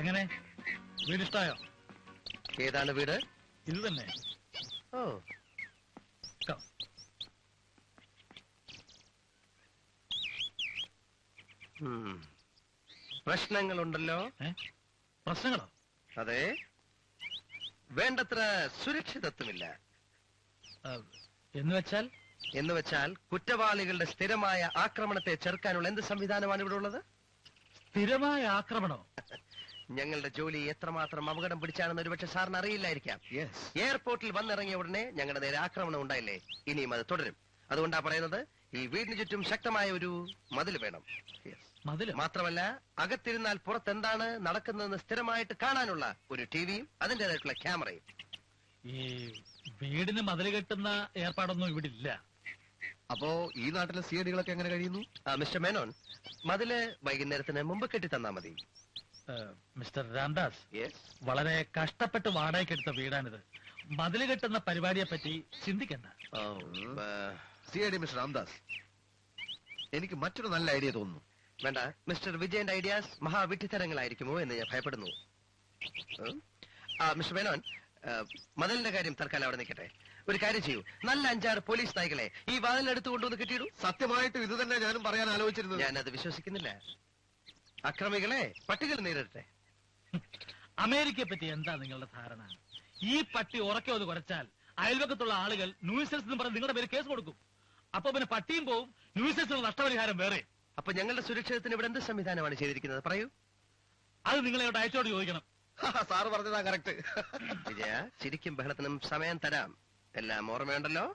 എങ്ങനെ വീട് ഇഷ്ടായോ? ഏതാണ് വീട്? ഇത് തന്നെ. ഓ, പ്രശ്നങ്ങളുണ്ടല്ലോ. പ്രശ്നങ്ങളോ? അതെ, വേണ്ടത്ര സുരക്ഷിതത്വമില്ല. എന്ന് വെച്ചാൽ കുറ്റവാളികളുടെ സ്ഥിരമായ ആക്രമണത്തെ ചെറുക്കാനുള്ള എന്ത് സംവിധാനമാണ് ഇവിടെ ഉള്ളത്? സ്ഥിരമായ ആക്രമണോ? ഞങ്ങളുടെ ജോലി എത്രമാത്രം അപകടം പിടിച്ചാണെന്ന് ഒരുപക്ഷെ സാറിന് അറിയില്ലായിരിക്കാം. എയർപോർട്ടിൽ വന്നിറങ്ങിയ ഉടനെ ഞങ്ങളുടെ നേരെ ആക്രമണം ഉണ്ടായില്ലേ? ഇനിയും അത് തുടരും. അതുകൊണ്ടാ പറയുന്നത്, ഈ വീടിന് ചുറ്റും ശക്തമായ ഒരു മതിൽ വേണം. മാത്രമല്ല, അകത്തിരുന്നാൽ പുറത്തെന്താണ് നടക്കുന്നതെന്ന് സ്ഥിരമായിട്ട് കാണാനുള്ള ഒരു ടിവിയും അതിന്റേതായിട്ടുള്ള ക്യാമറയും. ഈ വീടിന് മതിൽ കെട്ടുന്ന ഏർപ്പാടൊന്നും ഇവിടെ ഇല്ല. അപ്പോ ഈ നാട്ടിലെ സിഐഡികളൊക്കെ എങ്ങനെ കഴിയുന്നു? മിസ്റ്റർ മേനോൻ, മതില് വൈകുന്നേരത്തിന് മുമ്പ് കെട്ടി തന്നാ മതി. മിസ്റ്റർ രാംദാസ്, വളരെ കഷ്ടപ്പെട്ട് വാടകയ്ക്കെടുത്ത വീടാണിത്. മതില് കെട്ടുന്ന പരിപാടിയെ പറ്റി ചിന്തിക്കണ്ട. സിഐഡി മിസ്റ്റർ രാംദാസ്, എനിക്ക് മറ്റൊരു നല്ല ഐഡിയ തോന്നുന്നു. വേണ്ട, മിസ്റ്റർ വിജയന്റെ ഐഡിയാസ് മഹാവിഡ്ഢിത്തരങ്ങളായിരിക്കുമോ എന്ന് ഞാൻ ഭയപ്പെടുന്നു. മിസ്റ്റർ മേനോൻ, മതിലിന്റെ കാര്യം തൽക്കാലം അവിടെ നിൽക്കട്ടെ. ഒരു കാര്യം ചെയ്യൂ, നല്ല 5-6 പോലീസ് നായ്ക്കളെ ഈ വാതിലെടുത്ത് കൊണ്ടുവന്ന് കിട്ടിയിടൂ. സത്യമായിട്ടും ഇത് തന്നെ ഞാനും പറയാൻ ആലോചിച്ചിരുന്നു. ഞാനത് വിശ്വസിക്കുന്നില്ല. അക്രമികളെ പട്ടികൾ നേരിടട്ടെ. അമേരിക്കയെ പറ്റി എന്താ നിങ്ങളുടെ ധാരണ? ഈ പട്ടി ഉറക്കെ ഒന്ന് കുറച്ചാൽ അയൽവക്കത്തുള്ള ആളുകൾ ന്യൂസൻസ് എന്ന് പറഞ്ഞ് നിങ്ങളുടെ പേര് കേസ് കൊടുക്കും. അപ്പൊ പിന്നെ പട്ടിയും പോവും, ന്യൂസൻസിനുള്ള നഷ്ടപരിഹാരം വേറെ. അപ്പൊ ഞങ്ങളുടെ സുരക്ഷിതത്തിന് ഇവിടെ എന്ത് സംവിധാനമാണ് ചെയ്തിരിക്കുന്നത്? പറയൂ. അത് നിങ്ങളോട് അയച്ചോട് ചോദിക്കണം. സാറ് പറഞ്ഞതാ കറക്റ്റ്. വിജയ, ചിരിക്കും ബഹളത്തിനും സമയം തരാം. എല്ലാം ഓർമ്മയുണ്ടല്ലോ.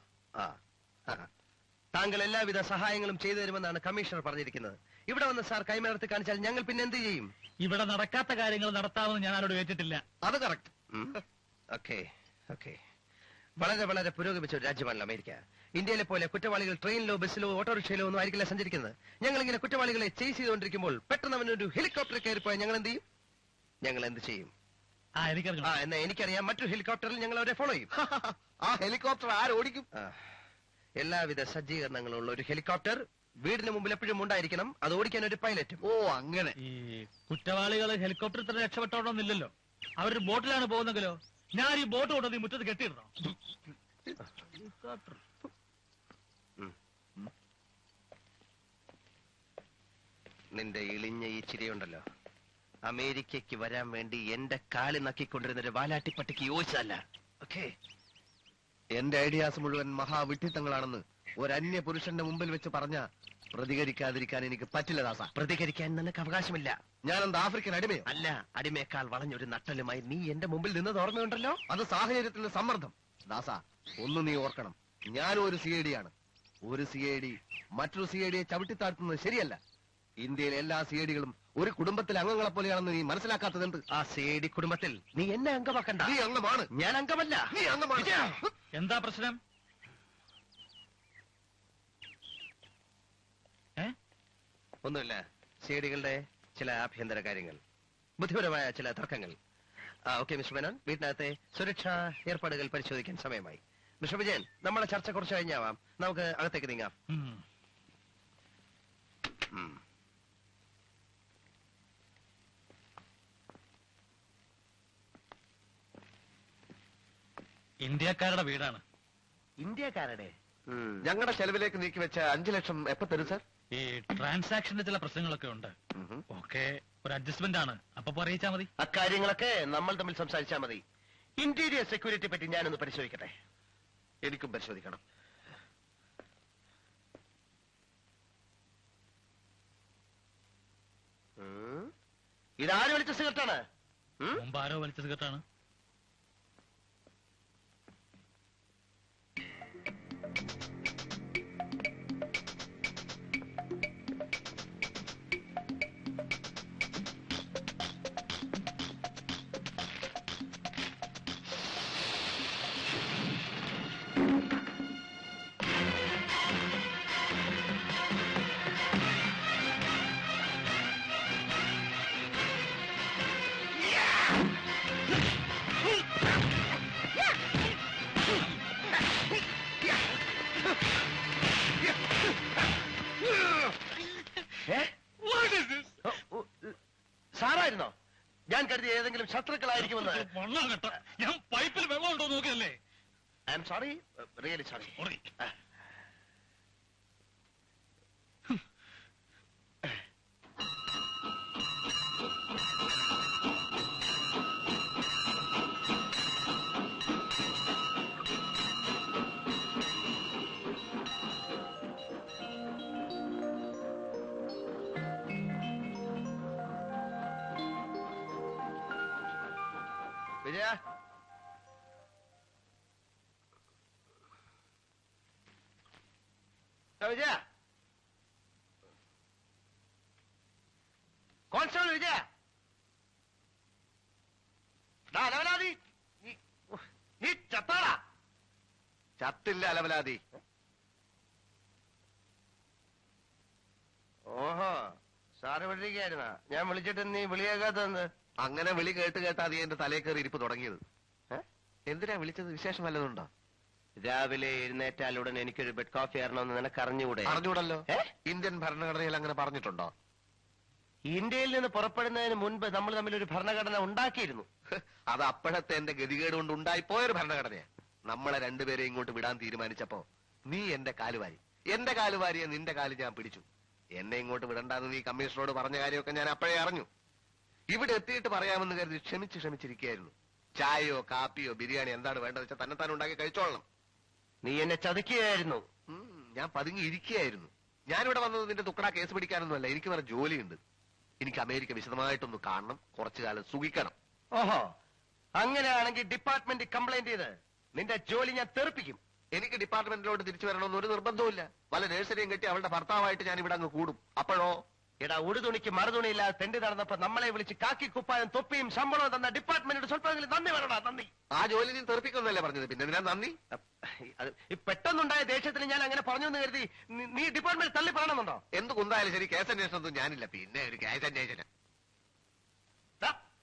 താങ്കൾ എല്ലാവിധ സഹായങ്ങളും ചെയ്തു തരുമെന്നാണ് കമ്മീഷണർ പറഞ്ഞിരിക്കുന്നത്. ഇവിടെ വന്ന് സാർ കൈമലർത്തി കാണിച്ചാൽ ഞങ്ങൾ പിന്നെ എന്ത് ചെയ്യും? ഇവിടെ നടക്കാത്ത കാര്യങ്ങൾ നടത്താമെന്ന് ഞാൻ ആരോട് കേട്ടിട്ടില്ല. അത് കറക്റ്റ്. ഓക്കെ. വളരെ വളരെ പുരോഗമിച്ച ഒരു രാജ്യമാണല്ലോ അമേരിക്ക. ഇന്ത്യയിലെ പോലെ കുറ്റവാളികൾ ട്രെയിനിലോ ബസ്സിലോ ഓട്ടോറിക്ഷയിലോ ഒന്നും ആയിരിക്കില്ല സഞ്ചരിക്കുന്നത്. ഞങ്ങൾ ഇങ്ങനെ കുറ്റവാളികളെ ചേസ് ചെയ്തുകൊണ്ടിരിക്കുമ്പോൾ പെട്ടെന്ന് അവനൊരു ഹെലികോപ്റ്റർ കയറിപ്പോയാൽ ഞങ്ങൾ എന്ത് ചെയ്യും? ഞങ്ങൾ എന്ത് ചെയ്യും? എന്നാ എനിക്കറിയാം, മറ്റൊരു ഹെലികോപ്റ്ററിൽ ഞങ്ങൾ അവരെ ഫോളോ ചെയ്യും. ആ ഹെലികോപ്റ്റർ ആരോടിക്കും? എല്ലാവിധ സജ്ജീകരണങ്ങളും ഉള്ള ഒരു ഹെലികോപ്റ്റർ വീടിന് മുമ്പിൽ എപ്പോഴും ഉണ്ടായിരിക്കണം. അത് ഓടിക്കാൻ ഒരു പൈലറ്റും. ഓ, അങ്ങനെ. ഈ കുറ്റവാളികൾ ഹെലികോപ്റ്ററിൽ തന്നെ രക്ഷപ്പെട്ടോണമെന്നില്ലല്ലോ. അവരൊരു ബോട്ടിലാണ് പോകുന്നെങ്കിലോ? ഞാൻ ഈ ബോട്ട് കൊണ്ടു മുറ്റത്ത് കെട്ടിയിടണോ? നിന്റെ ഇളിഞ്ഞ ഈ ചിരിയുണ്ടല്ലോ, അമേരിക്കയ്ക്ക് വരാൻ വേണ്ടി എന്റെ കാല് നക്കിക്കൊണ്ടിരുന്ന ഒരു വാലാട്ടിപ്പട്ടിക്ക് യോജിച്ചതല്ല. ഓക്കെ, എന്റെ ഐഡിയാസ് മുഴുവൻ മഹാവിഡ്ഢിത്തങ്ങളാണെന്ന് ഒരു അന്യ പുരുഷന്റെ മുമ്പിൽ വെച്ച് പറഞ്ഞ പ്രതികരിക്കാതിരിക്കാൻ എനിക്ക് പറ്റില്ല ദാസ. പ്രതികരിക്കാൻ നിനക്ക് അവകാശമില്ല. ഞാനെന്താ ആഫ്രിക്കൻ അടിമയോ? അല്ല, അടിമയേക്കാൾ വളഞ്ഞൊരു നട്ടലുമായി നീ എന്റെ മുമ്പിൽ നിന്നത് ഓർമ്മയുണ്ടല്ലോ. അത് സാഹചര്യത്തിന്റെ സമ്മർദ്ദം. ദാസ, ഒന്ന് നീ ഓർക്കണം, ഞാനും ഒരു സിഐഡി ആണ്. ഒരു സിഐഡി മറ്റൊരു സിഐഡിയെ ചവിട്ടിത്താഴ്ത്തുന്നത് ശരിയല്ല. ഇന്ത്യയിലെ എല്ലാ സിഐഡികളും ഒരു കുടുംബത്തിലെ അംഗങ്ങളെ പോലെയാണെന്ന് നീ മനസ്സിലാക്കാത്തതുണ്ട്. ആ സിഐഡി കുടുംബത്തിൽ നീ എന്നെ അംഗമാക്കണ്ട. നീ അംഗമാണ്, ഞാൻ അംഗമല്ല. നീ അംഗമാണ്. എന്താ പ്രശ്നം? ഒന്നുമില്ല, സിഐഡികളുടെ ചില ആഭ്യന്തര കാര്യങ്ങൾ, ബുദ്ധിപരമായ ചില തർക്കങ്ങൾ. ഓക്കെ മിസ്റ്റർ മേനോൻ, വീട്ടിനകത്തെ സുരക്ഷാ ഏർപ്പാടുകൾ പരിശോധിക്കാൻ സമയമായി. മിസ്റ്റർ വിജയൻ, നമ്മളെ ചർച്ച കുറച്ച് കഴിഞ്ഞാവാം. നമുക്ക് അകത്തേക്ക് നീങ്ങാം. ഇന്ത്യക്കാരുടെ വീടാണ്. ഇന്ത്യക്കാരുടെ? ഞങ്ങളുടെ ചെലവിലേക്ക് നീക്കി വെച്ച 5 ലക്ഷം എപ്പോ തരും സാർ? ഈ ട്രാൻസാക്ഷന്റെ ചില പ്രശ്നങ്ങളൊക്കെ ഉണ്ട്. ഓക്കെ, ഒരു അഡ്ജസ്റ്റ്മെന്റ് ആണ്. അപ്പൊ അറിയിച്ചാ മതി. അക്കാര്യങ്ങളൊക്കെ നമ്മൾ തമ്മിൽ സംസാരിച്ചാൽ മതി. ഇന്റീരിയർ സെക്യൂരിറ്റി പറ്റി ഞാനൊന്ന് പരിശോധിക്കട്ടെ. എനിക്കും പരിശോധിക്കണം. ഇതാര് വലിച്ച സിഗരറ്റാണ്? മുമ്പ് ആരോ വലിച്ച സിഗരറ്റാണ്. ഏതെങ്കിലും ശത്രുക്കളായിരിക്കുമെന്ന്. വെള്ളം കേട്ടോ, ഞാൻ പൈപ്പിൽ വെള്ളം ഉണ്ടോ നോക്കിയല്ലേ. I am sorry, really sorry. Vijaya, Vijaya, constable Vijaya, അലവലാതി, നീ ചത്താളാ? ചത്തില്ല അലവലാതി. ഓഹോ, സാറ് വിളിക്കായിരുന്നാ? ഞാൻ വിളിച്ചിട്ട് നീ വിളിയേക്കാത്തത്? അങ്ങനെ വിളി കേട്ട് കേട്ടാ നീ എന്റെ തലേ കയറി ഇരിപ്പ് തുടങ്ങിയത്. എന്തിനാ വിളിച്ചത്? വിശേഷം വല്ലതുണ്ടോ? രാവിലെ എഴുന്നേറ്റാലുടൻ എനിക്കൊരു ബെഡ് കോഫി ആരണമെന്ന് നിനക്ക് അറിഞ്ഞുകൂടെ? അറിഞ്ഞൂടല്ലോ. ഇന്ത്യൻ ഭരണഘടനയിൽ അങ്ങനെ പറഞ്ഞിട്ടുണ്ടോ? ഇന്ത്യയിൽ നിന്ന് പുറപ്പെടുന്നതിന് മുൻപ് നമ്മൾ തമ്മിൽ ഒരു ഭരണഘടന ഉണ്ടാക്കിയിരുന്നു. അത് അപ്പോഴത്തെ എന്റെ ഗതികേട് കൊണ്ട് ഉണ്ടായിപ്പോയൊരു ഭരണഘടനയാ. നമ്മളെ രണ്ടുപേരെ ഇങ്ങോട്ട് വിടാൻ തീരുമാനിച്ചപ്പോ നീ എന്റെ കാലുവാരി, എന്റെ കാലുവാരിയെ നിന്റെ കാല് ഞാൻ പിടിച്ചു. എന്നെ ഇങ്ങോട്ട് വിടണ്ടെന്ന് നീ കമ്മീഷണറോട് പറഞ്ഞ കാര്യമൊക്കെ ഞാൻ അപ്പോഴേ അറിഞ്ഞു. ഇവിടെ എത്തിയിട്ട് പറയാമെന്ന് കരുതി ക്ഷമിച്ചിരിക്കുകയായിരുന്നു. ചായയോ കാപ്പിയോ ബിരിയാണി എന്താണ് വേണ്ടത് വെച്ചാൽ തന്നെത്താൻ ഉണ്ടാക്കി കഴിച്ചോളണം. നീ എന്നെ ചതിക്കുകയായിരുന്നു. ഞാൻ പതുങ്ങി ഇരിക്കുകയായിരുന്നു. ഞാനിവിടെ വന്നത് നിന്റെ തുക്കട കേസ് പിടിക്കാനൊന്നുമല്ല. എനിക്ക് വേറെ ജോലിയുണ്ട്. എനിക്ക് അമേരിക്ക വിശദമായിട്ടൊന്ന് കാണണം, കുറച്ചു കാലം സുഖിക്കണം. ഓഹോ, അങ്ങനെയാണെങ്കിൽ ഡിപ്പാർട്ട്മെന്റ് കംപ്ലൈന്റ് ചെയ്ത് നിന്റെ ജോലി ഞാൻ തെറിപ്പിക്കും. എനിക്ക് ഡിപ്പാർട്ട്മെന്റിലോട്ട് തിരിച്ചു വരണമെന്ന് ഒരു നിർബന്ധവുമില്ല. വല്ല നഴ്സറിയും കെട്ടി അവളുടെ ഭർത്താവായിട്ട് ഞാൻ ഇവിടെ അങ്ങ് കൂടും. അപ്പോഴോ? എടാ, ഉടുതുണിക്ക് മറുതുണിയില്ലാതെ തെണ്ടി നടന്നപ്പോ നമ്മളെ വിളിച്ച് കാക്കി കുപ്പായം തൊപ്പിയും ശമ്പളവും തന്ന ഡിപ്പാർട്ട്മെന്റിന്റെ സ്വല്പമെങ്കിലും നന്ദി പറയടാ. നന്ദി. ആ ജോലി നീ തെറിപ്പിക്കുന്നല്ലേ പറഞ്ഞത്? പിന്നെ എന്തിനാ നന്ദി? പെട്ടെന്നുണ്ടായ ദേഷ്യത്തിൽ ഞാൻ അങ്ങനെ പറഞ്ഞു എന്ന് കരുതി നീ ഡിപ്പാർട്ട്മെന്റ് തള്ളി പറയണമെന്നുണ്ടോ? എന്ത് കുന്തായാലും ശരി, കേസ് അന്വേഷണമൊന്നും ഞാനില്ല. പിന്നെ ഒരു കേസ് അന്വേഷണം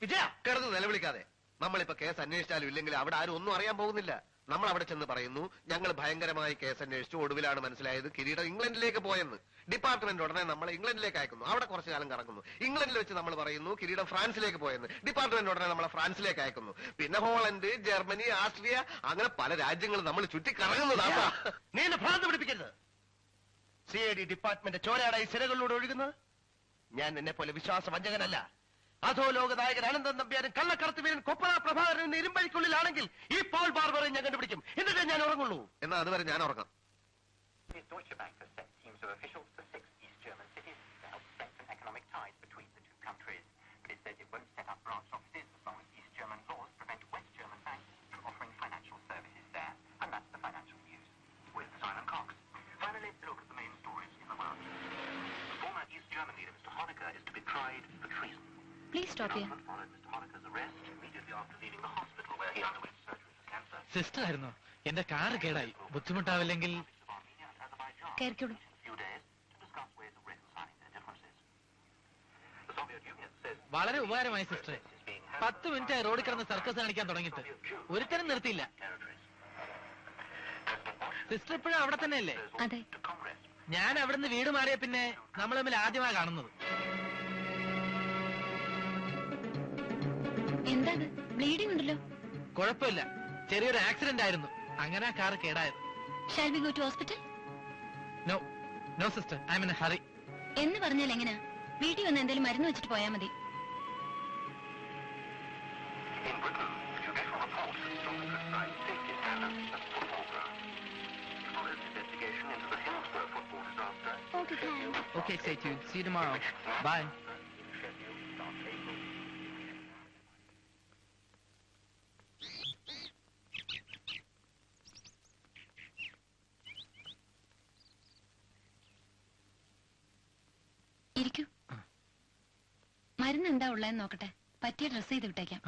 വിജയ കിടന്ന് നിലവിളിക്കാതെ. നമ്മളിപ്പോ കേസ് അന്വേഷിച്ചാലും ഇല്ലെങ്കിൽ അവിടെ ആരും ഒന്നും അറിയാൻ പോകുന്നില്ല. നമ്മൾ അവിടെ ചെന്ന് പറയുന്നു ഞങ്ങൾ ഭയങ്കരമായി കേസ് അന്വേഷിച്ചു, ഒടുവിലാണ് മനസ്സിലായത് കിരീടം ഇംഗ്ലണ്ടിലേക്ക് പോയെന്ന്. ഡിപ്പാർട്ട്മെന്റ് ഉടനെ നമ്മളെ ഇംഗ്ലണ്ടിലേക്ക് അയക്കുന്നു. അവിടെ കുറച്ചു കാലം കറങ്ങുന്നു. ഇംഗ്ലണ്ടിൽ വെച്ച് നമ്മൾ പറയുന്നു കിരീടം ഫ്രാൻസിലേക്ക് പോയെന്ന്. ഡിപ്പാർട്ട്മെന്റ് ഉടനെ നമ്മളെ ഫ്രാൻസിലേക്ക് അയക്കുന്നു. പിന്നെ ഹോളണ്ട്, ജർമ്മനി, ആസ്ട്രിയ, അങ്ങനെ പല രാജ്യങ്ങളും നമ്മൾ ചുറ്റി കറങ്ങുന്നതാണ്. നീ എന്നെ ഭ്രാന്ത് പിടിപ്പിക്കരുത്. CID ഡിപ്പാർട്ട്മെന്റ് ചോരയാടായി സിരകളിലൂടെ ഒഴുകുന്നത്. ഞാൻ നിന്നെ പോലെ വിശ്വാസവഞ്ചകനല്ല. അധോ ലോക നായകൻ അനന്തൻ നമ്പ്യാരും കള്ളക്കടത്ത് വീരൻ കൊപ്പള പ്രഭാകരൻ എന്ന ഇരുമ്പഴിക്കുള്ളിലാണെങ്കിൽ ഈ പോൾ ബാർബറെ ഞാൻ കണ്ടുപിടിക്കും. എന്നിട്ടേ ഞാൻ ഉറങ്ങുള്ളൂ. എന്നാ അതുവരെ ഞാൻ ഉറങ്ങാം. Deutsche Bank has sent teams of officials to 6 East German cities to help strengthen economic ties between the two countries. But it says it won't set up branch offices as long as East German laws prevent West German banks from offering financial services there. And that's the financial news. With Simon Cox. Finally, let's look at the main stories in the world. The former East German leader, Mr. Honecker, is to be tried for treason. Please stop here. The announcement followed Mr. Honecker's arrest immediately after leaving the hospital where he underwent surgery for cancer. Sister ആയിരുന്നോ? എന്റെ car കേടായി, ബുദ്ധിമുട്ടാവില്ലെങ്കിൽ. കയറിക്കോളൂ. വളരെ ഉപകാരമായി സിസ്റ്ററെ. 10 minute റോഡിൽ കിടന്ന് circus കാണിക്കാൻ തുടങ്ങിയിട്ട് ഒരുത്തരം നിർത്തിയില്ല. സിസ്റ്റർ ഇപ്പോഴും അവിടെ തന്നെയല്ലേ? അതെ. ഞാൻ അവിടുന്ന് വീട് മാറിയ പിന്നെ നമ്മൾ തമ്മിൽ ആദ്യമായി കാണുന്നത്. എന്താണ്? ബ്ലീഡിംഗ് ഉണ്ടല്ലോ. കുഴപ്പമില്ല, ചെറിയൊരു ആക്സിഡന്റ് ആയിരുന്നു. അങ്ങനെ ആ കാർ കേടായത്. Shall we go to hospital? No no sister, I am in a hurry. എന്ന് പറഞ്ഞാൽ എങ്ങനെയാ? വീട്ടിൽ വന്ന് എന്തെങ്കിലും മരുന്ന് വെച്ചിട്ട് പോയാൽ മതി. In Britain, judicial reports from the criticized safety standards at football grounds. Follows investigation into the Hillsborough football disaster. Okay, stay tuned. See you tomorrow. Bye. ഇരിക്കൂ. മരുന്ന് എന്താ ഉള്ളതെന്ന് നോക്കട്ടെ. പറ്റിയ ഡ്രസ് ചെയ്ത് വിട്ടേക്കാം.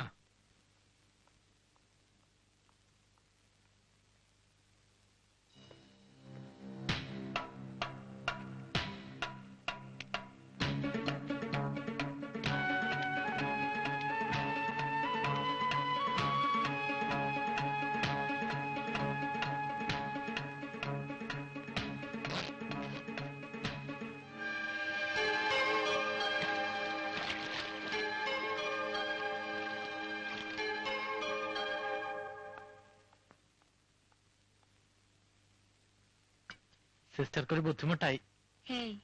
സിസ്റ്റർക്കൊരു ബുദ്ധിമുട്ടായി. ഹേയ്,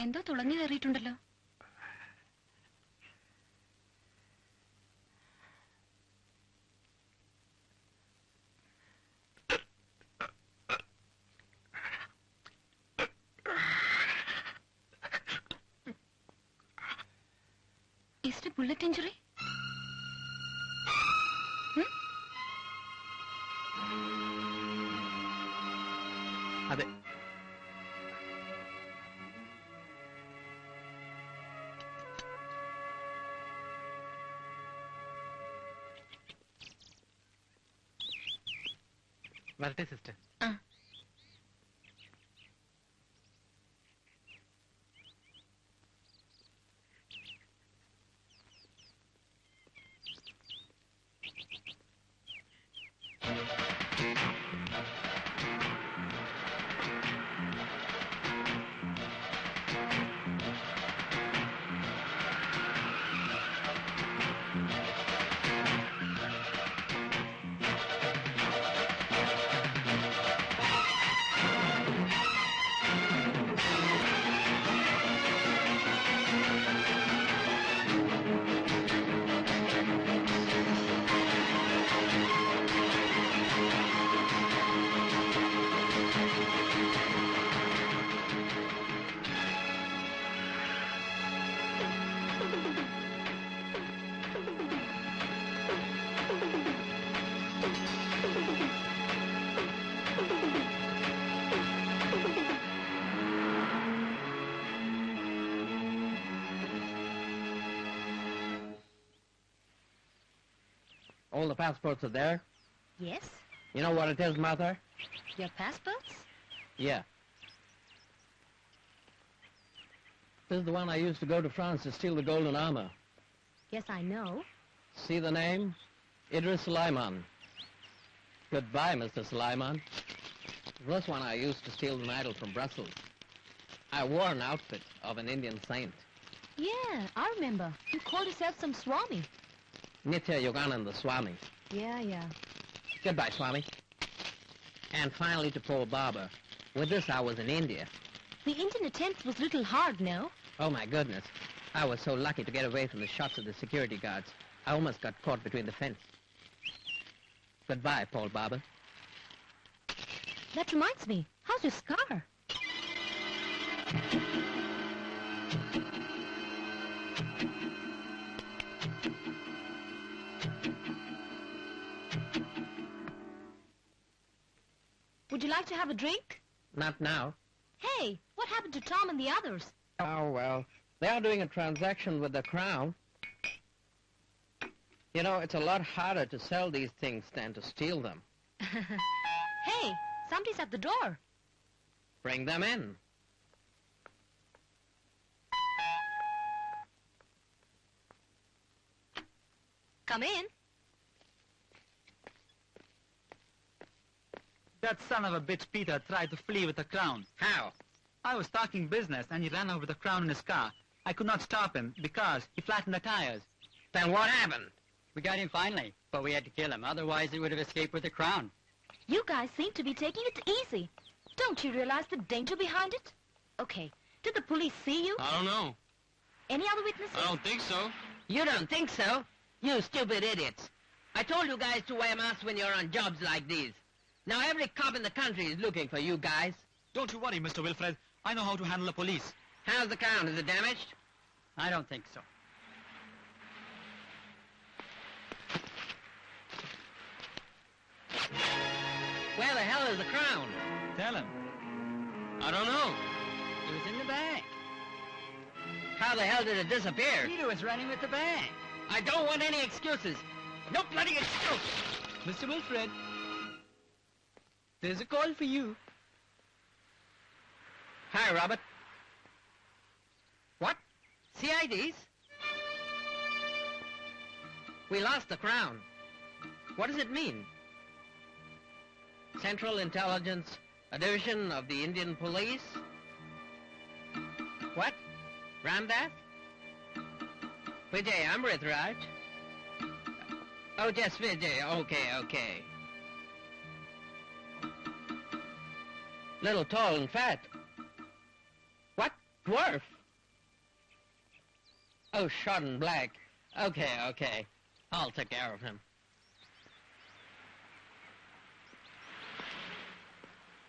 എന്തോ തുളഞ്ഞു കയറിയിട്ടുണ്ടല്ലോ. Is it a bullet injury? അതെ. വരട്ടെ sister. All the passports are there. Yes. You know what it is, Mother? Your passports? Yeah. This is the one I used to go to France to steal the golden armor. Yes, I know. See the name? Idris Sulaiman. Goodbye, Mr. Sulaiman. This one I used to steal an idol from Brussels. I wore an outfit of an Indian saint. Yeah, I remember. You called yourself some Swami. Nitya Yogananda Swami. Yeah. Goodbye, Swami. And finally to Paul Barber. With this, I was in India. The Indian attempt was a little hard, no? Oh, my goodness. I was so lucky to get away from the shots of the security guards. I almost got caught between the fence. Goodbye, Paul Barber. That reminds me. How's your scar? Would you like to have a drink? Not now. Hey, what happened to Tom and the others? Oh, well, they are doing a transaction with the Crown. You know, it's a lot harder to sell these things than to steal them. Hey, somebody's at the door. Bring them in. Come in. That son of a bitch Peter tried to flee with the Crown. How? I was talking business and he ran over the Crown in his car. I could not stop him because he flattened the tires. Then what happened? We got him finally, but we had to kill him. Otherwise, he would have escaped with the Crown. You guys seem to be taking it easy. Don't you realize the danger behind it? Okay, did the police see you? I don't know. Any other witnesses? I don't think so. You don't think so? You stupid idiots. I told you guys to wear masks when you're on jobs like these. Now every cop in the country is looking for you guys. Don't you worry, Mr. Wilfred. I know how to handle the police. How's the Crown? Is it damaged? I don't think so. Where the hell is the Crown? Tell him. I don't know. It was in the bag. How the hell did it disappear? Peter was running with the bag. I don't want any excuses. No bloody excuse. Mr. Wilfred, there's a call for you. Hi, Robert. What? CIDs? We lost the Crown. What does it mean? Central Intelligence, a division of the Indian Police? What? Ramdas? Vijay Amritraj? Oh, just Vijay. Okay. Little tall and fat. What? Dwarf? Oh, short and black. Okay. I'll take care of him.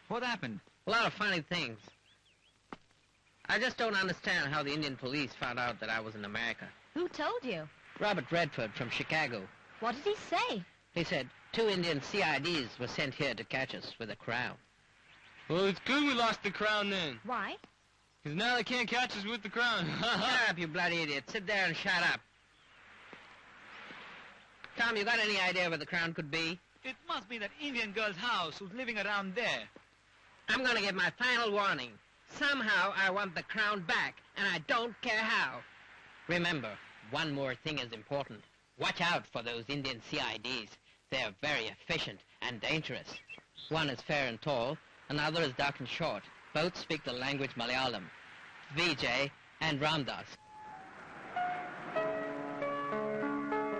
What happened? A lot of funny things. I just don't understand how the Indian police found out that I was in America. Who told you? Robert Redford from Chicago. What did he say? He said 2 Indian CIDs were sent here to catch us with a crown. Well, it's good we lost the crown then. Why? Because now they can't catch us with the crown. Shut up, you bloody idiot. Sit there and shut up. Tom, you got any idea where the crown could be? It must be that Indian girl's house who's living around there. I'm gonna give my final warning. Somehow I want the crown back, and I don't care how. Remember, one more thing is important. Watch out for those Indian CIDs. They're very efficient and dangerous. One is fair and tall, another is dark and short. Both speak the language Malayalam. Vijay and Ramdas.